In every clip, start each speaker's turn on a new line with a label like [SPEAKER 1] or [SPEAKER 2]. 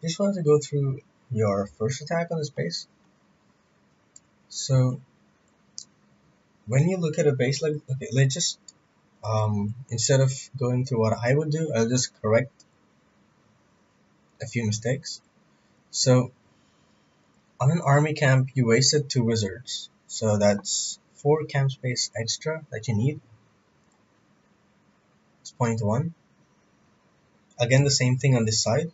[SPEAKER 1] Just wanted to go through your first attack on this base. So when you look at a base, like, okay, let's just instead of going through what I would do, I'll just correct a few mistakes. So on an army camp, you wasted 2 wizards, so that's 4 camp space extra that you need. It's point one. Again, the same thing on this side.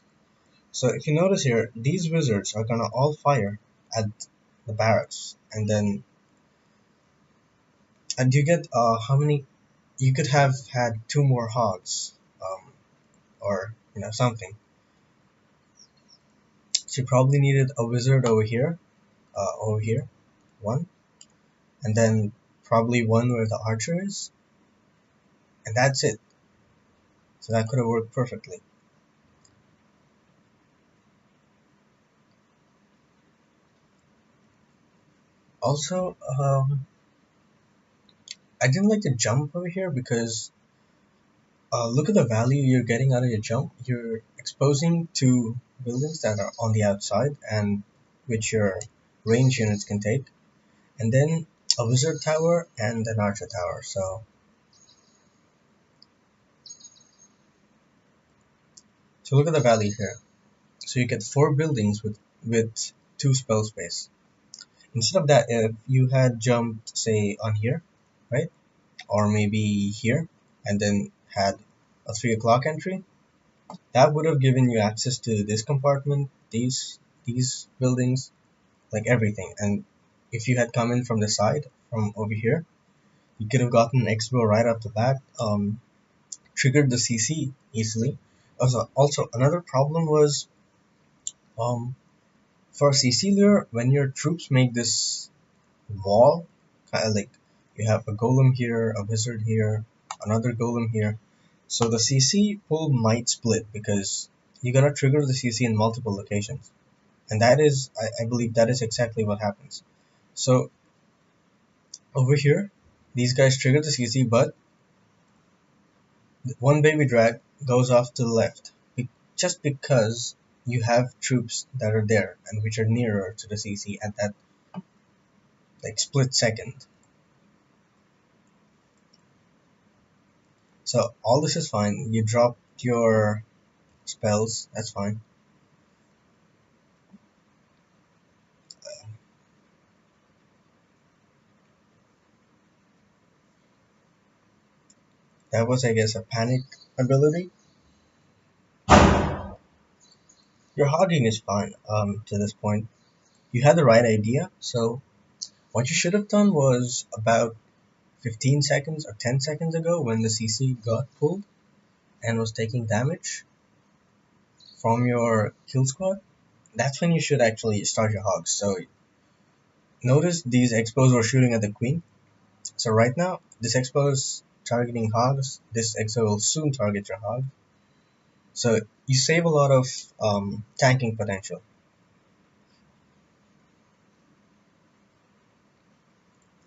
[SPEAKER 1] So if you notice here, these wizards are gonna all fire at the barracks, and you get how many? You could have had 2 more hogs, or something. So you probably needed a wizard over here, one, and then probably one where the archer is, and that's it. So that could have worked perfectly. Also, I didn't like the jump over here because look at the value you're getting out of your jump. You're exposing 2 buildings that are on the outside and which your range units can take, and then a wizard tower and an archer tower. So look at the value here. So you get 4 buildings with 2 spell space. Instead of that, if you had jumped, say, on here, right, or maybe here, and then had a 3 o'clock entry, that would have given you access to this compartment, these buildings, like everything. And if you had come in from the side, from over here, you could have gotten an X-bow right off the bat, triggered the CC easily. Also another problem was, um, for CC lure, when your troops make this wall, kind of like you have a golem here, a wizard here, another golem here. So the CC pool might split because you're gonna trigger the CC in multiple locations, and that is, I believe, that is exactly what happens. So over here, these guys trigger the CC, but one baby drag goes off to the left, just because you have troops that are there and which are nearer to the CC at that like split second. So all this is fine. You dropped your spells, that's fine. That was, I guess, a panic ability. Your hogging is fine to this point. You had the right idea, so what you should have done was about 15 seconds or 10 seconds ago, when the CC got pulled and was taking damage from your kill squad, that's when you should actually start your hogs. So notice these expos were shooting at the queen. So right now, this expo is targeting hogs. This expo will soon target your hog. So you save a lot of tanking potential.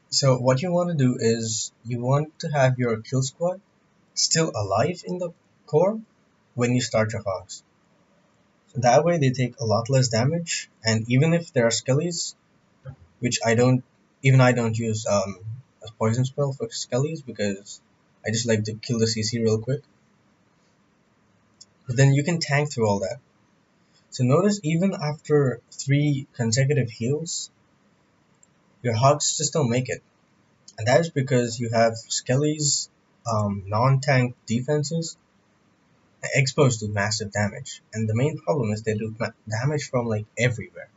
[SPEAKER 1] So what you want to do is you want to have your kill squad still alive in the core when you start your hogs. So that way they take a lot less damage, and even if there are skellies, which I don't use a poison spell for skellies because I just like to kill the CC real quick. But then you can tank through all that. So notice, even after 3 consecutive heals, your hogs just don't make it. And that is because you have skellies, non-tank defenses exposed to massive damage. And the main problem is they do damage from like everywhere.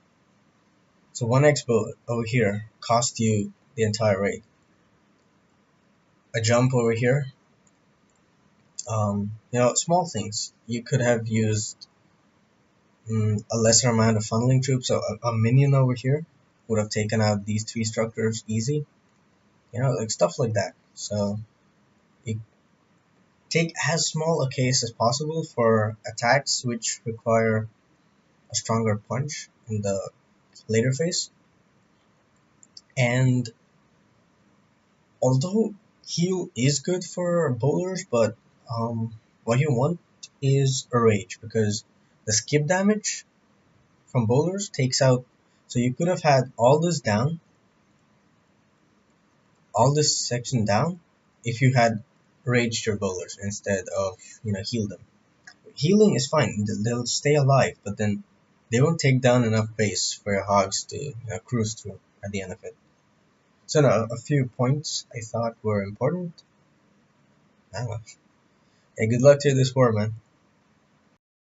[SPEAKER 1] So one expo over here cost you the entire raid. A jump over here, small things. You could have used a lesser amount of funneling troops. So a minion over here would have taken out these 3 structures easy. Like stuff like that. So you take as small a case as possible for attacks which require a stronger punch in the later phase. And although heal is good for bowlers, but what you want is a rage, because The skip damage from bowlers takes out, so you could have had all this down, all this section down, if you had raged your bowlers instead of, heal them. Healing is fine, they'll stay alive, but then they won't take down enough base for your hogs to cruise through at the end of it. So now, a few points I thought were important. I don't know. Hey, good luck to this war, man.